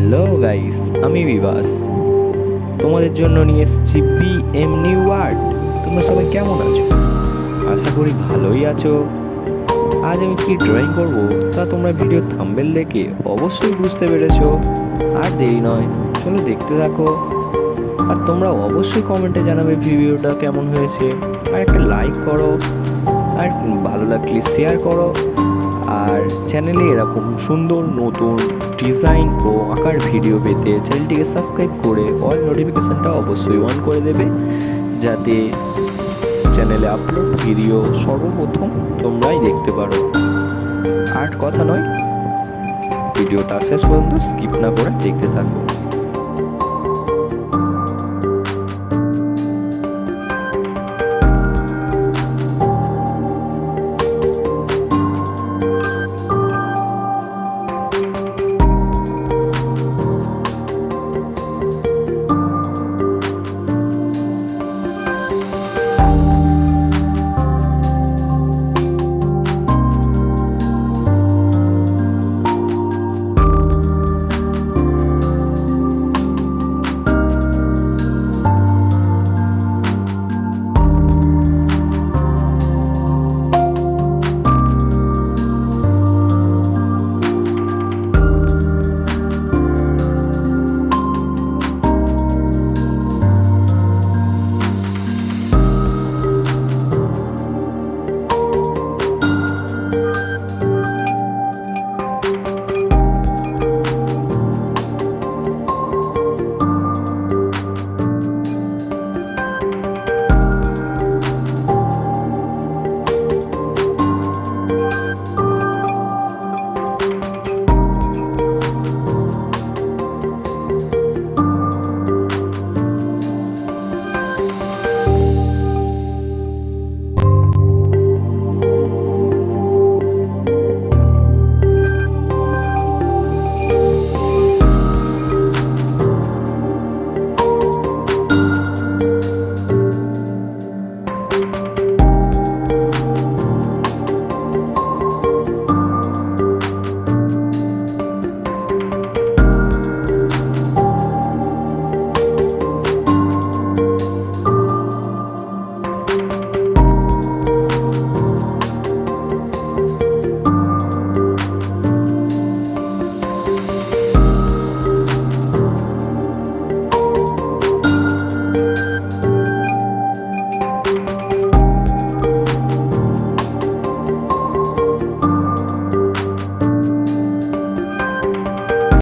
Hello guys, আমি বিবাস তোমাদের জন্য নিয়ে এসেছি বিএম নিউ ওয়ার্ড। তোমরা সবাই কেমন আছো? আশা করি ভালোই আছো। আজ আমি কি ড্রয়িং করব তা তোমরা ভিডিও থাম্বনেল দেখে অবশ্যই বুঝতে পেরেছো। আর দেরি নয়, চলো দেখতে থাকো। আর তোমরা অবশ্যই কমেন্টে জানাবে ভিডিওটা কেমন হয়েছে, আর একটা লাইক করো, আর ভালো লাগলে শেয়ার করো। আর চ্যানেলে এরকম সুন্দর নতুন ডিজাইন ও আঁকার ভিডিও পেতে চ্যানেলটিকে সাবস্ক্রাইব করে অল নোটিফিকেশনটা অবশ্যই অন করে দেবে, যাতে চ্যানেলে আপলোড ভিডিও সর্বপ্রথম তোমরাই দেখতে পারো। আর কথা নয়, ভিডিওটা শেষ পর্যন্ত স্কিপ না করে দেখতে থাকো।